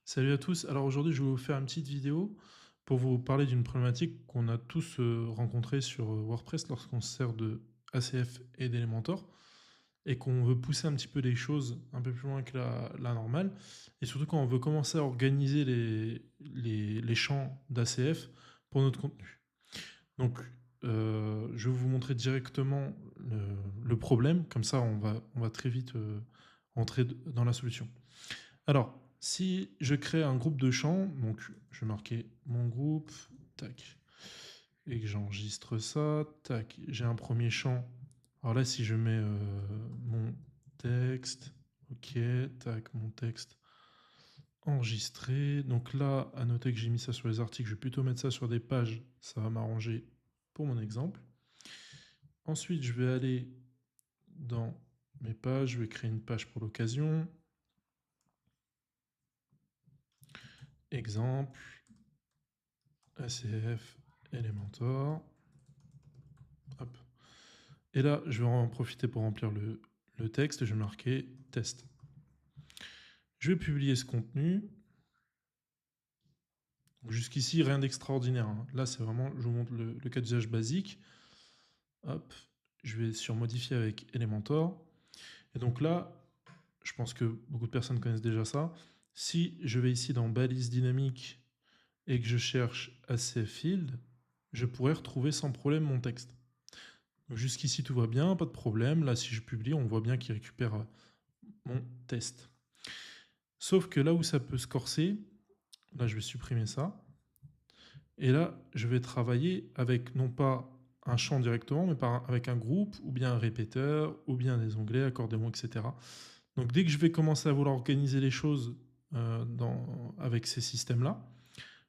Salut à tous. Alors aujourd'hui, je vais vous faire une petite vidéo pour vous parler d'une problématique qu'on a tous rencontrée sur WordPress lorsqu'on se sert de ACF et d'Elementor et qu'on veut pousser un petit peu les choses un peu plus loin que la normale. Et surtout quand on veut commencer à organiser les champs d'ACF pour notre contenu. Donc, je vais vous montrer directement le problème. Comme ça, on va très vite entrer dans la solution. Alors, si je crée un groupe de chants, donc je vais marquer mon groupe, tac, et que j'enregistre ça, tac, j'ai un premier chant. Alors là, si je mets mon texte, ok, tac, mon texte enregistré. Donc là, à noter que j'ai mis ça sur les articles, je vais plutôt mettre ça sur des pages, ça va m'arranger pour mon exemple. Ensuite, je vais aller dans mes pages, je vais créer une page pour l'occasion. Exemple, ACF, Elementor. Hop. Et là, je vais en profiter pour remplir le texte. Je vais marquer test. Je vais publier ce contenu. Jusqu'ici, rien d'extraordinaire, hein. Là, c'est vraiment, je vous montre le cas d'usage basique. Hop. Je vais sur modifier avec Elementor. Et donc là, je pense que beaucoup de personnes connaissent déjà ça. Si je vais ici dans balise dynamique et que je cherche ACF field, je pourrais retrouver sans problème mon texte. Jusqu'ici, tout va bien, pas de problème. Là, si je publie, on voit bien qu'il récupère mon test. Sauf que là où ça peut se corser, là, je vais supprimer ça. Et là, je vais travailler avec non pas un champ directement, mais avec un groupe, ou bien un répéteur, ou bien des onglets, accordéon, etc. Donc dès que je vais commencer à vouloir organiser les choses avec ces systèmes-là,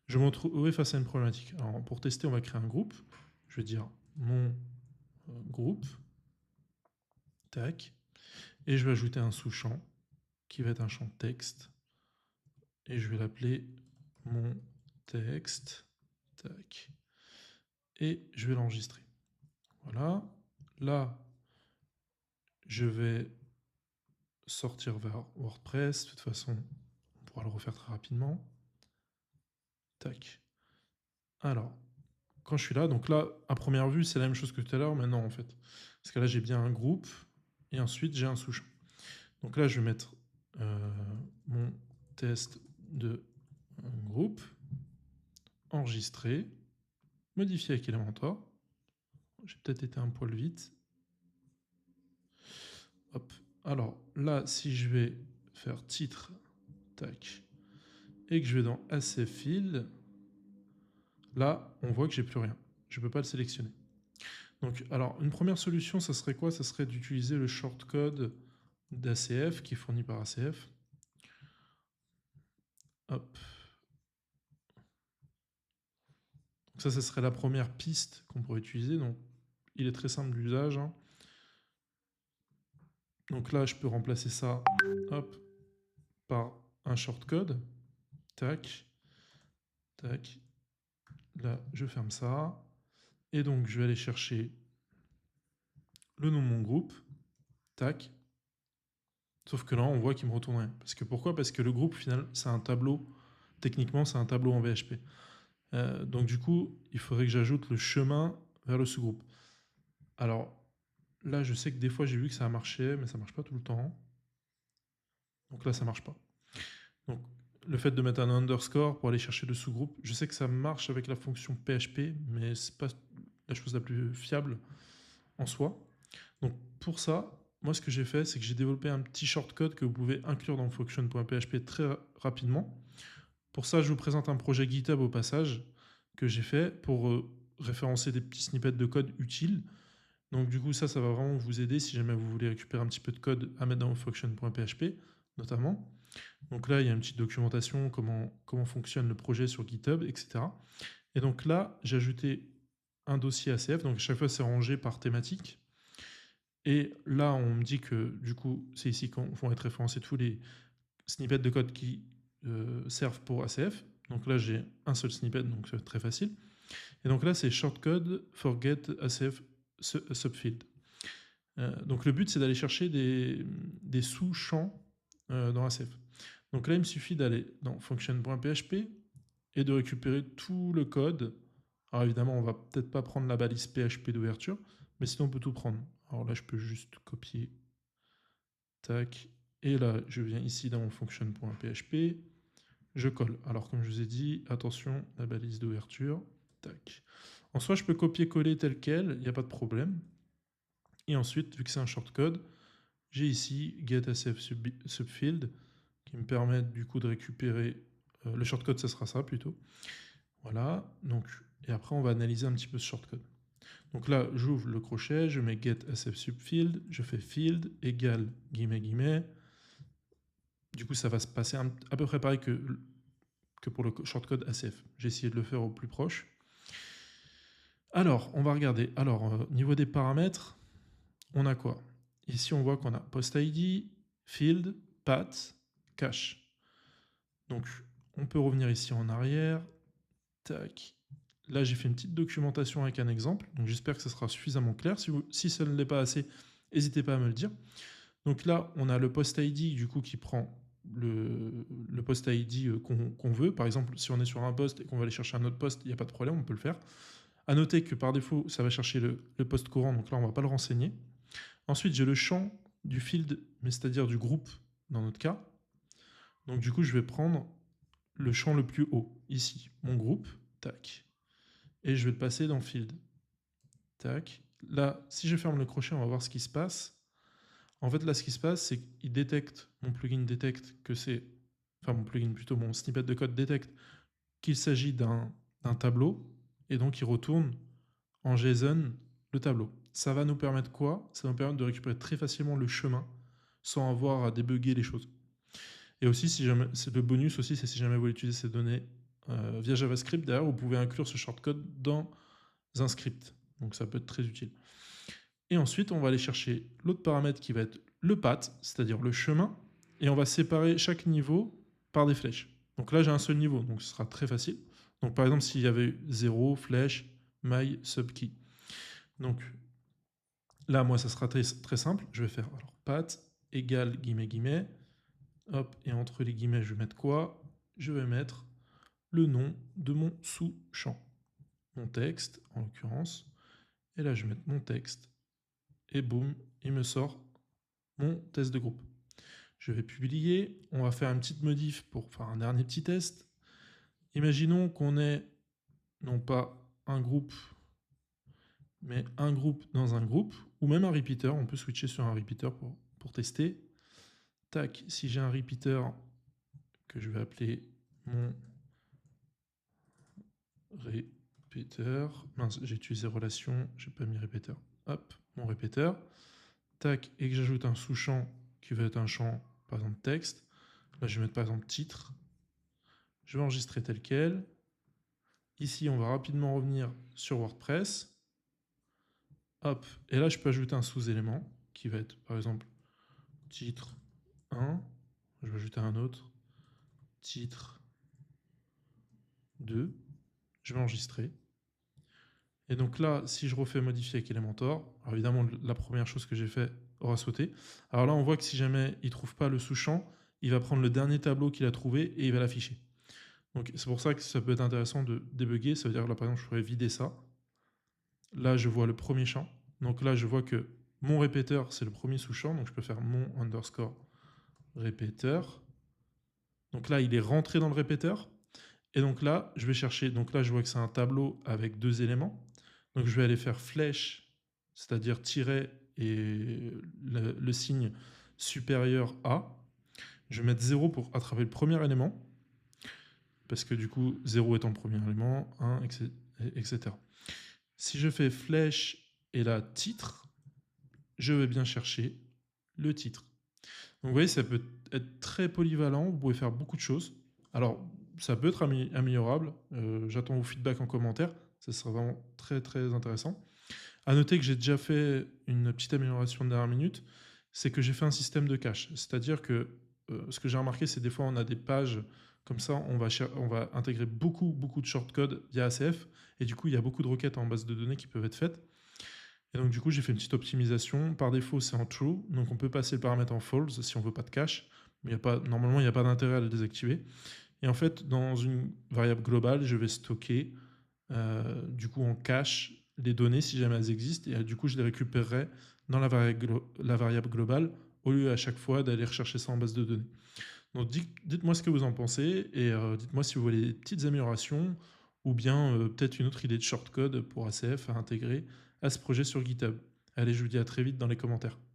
je me retrouve face à une problématique. Alors pour tester, on va créer un groupe. Je vais dire mon groupe, tac, et je vais ajouter un sous-champ qui va être un champ texte, et je vais l'appeler mon texte, tac, et je vais l'enregistrer. Voilà. Là, je vais sortir vers WordPress. De toute façon, on pourra le refaire très rapidement. Tac. Alors, quand je suis là, donc là, à première vue, c'est la même chose que tout à l'heure, mais non, en fait. Parce que là, j'ai bien un groupe, et ensuite, j'ai un sous-champ. Donc là, je vais mettre mon test de groupe, enregistré, modifier avec Elementor. J'ai peut-être été un poil vite. Hop. Alors là, si je vais faire titre, tac, et que je vais dans ACF Field, là, on voit que j'ai plus rien. Je ne peux pas le sélectionner. Donc, alors, une première solution, ça serait quoi? Ça serait d'utiliser le shortcode d'ACF qui est fourni par ACF. Hop. Donc ça serait la première piste qu'on pourrait utiliser. Donc, il est très simple d'usage, hein. Donc là, je peux remplacer ça, hop, par un shortcode. Tac, tac. Là, je ferme ça. Et donc, je vais aller chercher le nom de mon groupe. Tac. Sauf que là, on voit qu'il me retourne rien. Parce que pourquoi? Parce que le groupe, au final, c'est un tableau. Techniquement, c'est un tableau en PHP. Donc, du coup, il faudrait que j'ajoute le chemin vers le sous-groupe. Alors, là, je sais que des fois, j'ai vu que ça a marché, mais ça marche pas tout le temps. Donc là, ça marche pas. Donc, le fait de mettre un underscore pour aller chercher le sous-groupe, je sais que ça marche avec la fonction PHP, mais c'est pas la chose la plus fiable en soi. Donc pour ça, moi ce que j'ai fait, c'est que j'ai développé un petit shortcode que vous pouvez inclure dans function.php très rapidement. Pour ça, je vous présente un projet GitHub au passage que j'ai fait pour référencer des petits snippets de code utiles. Donc du coup, ça va vraiment vous aider si jamais vous voulez récupérer un petit peu de code à mettre dans function.php notamment. Donc là, il y a une petite documentation, comment fonctionne le projet sur GitHub, etc. Et donc là, j'ai ajouté un dossier ACF, donc à chaque fois c'est rangé par thématique. Et là, on me dit que du coup, c'est ici qu'on vont être référencés tous les snippets de code qui servent pour ACF. Donc là, j'ai un seul snippet, donc c'est très facile. Et donc là, c'est shortcode forget ACF subfield. Donc le but, c'est d'aller chercher des sous-champs dans ACF. Donc là, il me suffit d'aller dans function.php et de récupérer tout le code. Alors évidemment, on va peut-être pas prendre la balise PHP d'ouverture, mais sinon on peut tout prendre. Alors là, je peux juste copier, tac, et là, je viens ici dans mon function.php, je colle. Alors comme je vous ai dit, attention, la balise d'ouverture, tac. En soi, je peux copier-coller tel quel, il n'y a pas de problème. Et ensuite, vu que c'est un shortcode, j'ai ici getSF subfield qui me permet du coup de récupérer le shortcode, ça sera ça plutôt. Voilà, donc, et après on va analyser un petit peu ce shortcode. Donc là, j'ouvre le crochet, je mets getSF subfield, je fais field égale guillemets guillemets. Du coup, ça va se passer à peu près pareil que pour le shortcode ACF. J'ai essayé de le faire au plus proche. Alors, on va regarder. Alors, niveau des paramètres, on a quoi? Ici, on voit qu'on a post ID, field, path, cache. Donc, on peut revenir ici en arrière. Tac. Là, j'ai fait une petite documentation avec un exemple. Donc, j'espère que ça sera suffisamment clair. Si ça ne l'est pas assez, n'hésitez pas à me le dire. Donc là, on a le post ID du coup qui prend le post ID qu'on veut. Par exemple, si on est sur un post et qu'on va aller chercher un autre post, il n'y a pas de problème, on peut le faire. À noter que par défaut, ça va chercher le post courant, donc là, on ne va pas le renseigner. Ensuite, j'ai le champ du field, mais c'est-à-dire du groupe dans notre cas. Donc du coup, je vais prendre le champ le plus haut, ici, mon groupe, tac. Et je vais le passer dans field, tac. Là, si je ferme le crochet, on va voir ce qui se passe. En fait, là, ce qui se passe, c'est qu'il détecte, mon plugin détecte que c'est, enfin mon plugin plutôt, mon snippet de code détecte qu'il s'agit d'un tableau, et donc il retourne en JSON le tableau. Ça va nous permettre quoi? Ça va nous permettre de récupérer très facilement le chemin, sans avoir à débugger les choses. Et aussi, si jamais, le bonus aussi, c'est si jamais vous voulez utiliser ces données via JavaScript, d'ailleurs, vous pouvez inclure ce shortcode dans un script. Donc ça peut être très utile. Et ensuite, on va aller chercher l'autre paramètre qui va être le path, c'est-à-dire le chemin, et on va séparer chaque niveau par des flèches. Donc là, j'ai un seul niveau, donc ce sera très facile. Donc par exemple, s'il y avait 0, flèche, my, subkey. Donc là, moi, ça sera très, très simple. Je vais faire alors path égale guillemets guillemets. Hop, et entre les guillemets, je vais mettre quoi? Je vais mettre le nom de mon sous-champ. Mon texte, en l'occurrence. Et là, je vais mettre mon texte. Et boum, il me sort mon test de groupe. Je vais publier, on va faire une petite modif pour faire un dernier petit test. Imaginons qu'on ait non pas un groupe, mais un groupe dans un groupe, ou même un repeater, on peut switcher sur un repeater pour tester. Tac, si j'ai un repeater que je vais appeler mon repeater, mince, j'ai utilisé relation, j'ai pas mis repeater. Hop, mon repeater. Tac, et que j'ajoute un sous-champ qui va être un champ, par exemple texte. Là, je vais mettre par exemple titre. Je vais enregistrer tel quel. Ici, on va rapidement revenir sur WordPress. Hop, et là, je peux ajouter un sous-élément qui va être, par exemple, titre 1. Je vais ajouter un autre. Titre 2. Je vais enregistrer. Et donc là, si je refais modifier avec Elementor, alors évidemment, la première chose que j'ai fait aura sauté. Alors là, on voit que si jamais il ne trouve pas le sous-champ, il va prendre le dernier tableau qu'il a trouvé et il va l'afficher. Donc c'est pour ça que ça peut être intéressant de débugger. Ça veut dire que là, par exemple, je pourrais vider ça. Là, je vois le premier champ. Donc là, je vois que mon répéteur, c'est le premier sous-champ. Donc je peux faire mon underscore répéteur. Donc là, il est rentré dans le répéteur. Et donc là, je vais chercher. Donc là, je vois que c'est un tableau avec deux éléments. Donc je vais aller faire flèche, c'est-à-dire tiret et le signe supérieur à. Je vais mettre 0 pour attraper le premier élément. Parce que du coup, 0 étant le premier élément, 1, etc. Si je fais flèche et là titre, je vais bien chercher le titre. Donc vous voyez, ça peut être très polyvalent, vous pouvez faire beaucoup de choses. Alors, ça peut être améliorable, j'attends vos feedbacks en commentaire, ça sera vraiment très très intéressant. À noter que j'ai déjà fait une petite amélioration de dernière minute, c'est que j'ai fait un système de cache. C'est-à-dire que ce que j'ai remarqué, c'est des fois on a des pages comme ça, on va intégrer beaucoup de shortcodes via ACF, et du coup il y a beaucoup de requêtes en base de données qui peuvent être faites. Et donc du coup j'ai fait une petite optimisation. Par défaut c'est en true, donc on peut passer le paramètre en false si on veut pas de cache. Mais normalement, il n'y a pas d'intérêt à le désactiver. Et en fait, dans une variable globale, je vais stocker du coup en cache les données si jamais elles existent. Et du coup, je les récupérerai dans la variable globale au lieu à chaque fois d'aller rechercher ça en base de données. Donc dites-moi ce que vous en pensez et dites-moi si vous voulez des petites améliorations ou bien peut-être une autre idée de shortcode pour ACF à intégrer à ce projet sur GitHub. Allez, je vous dis à très vite dans les commentaires.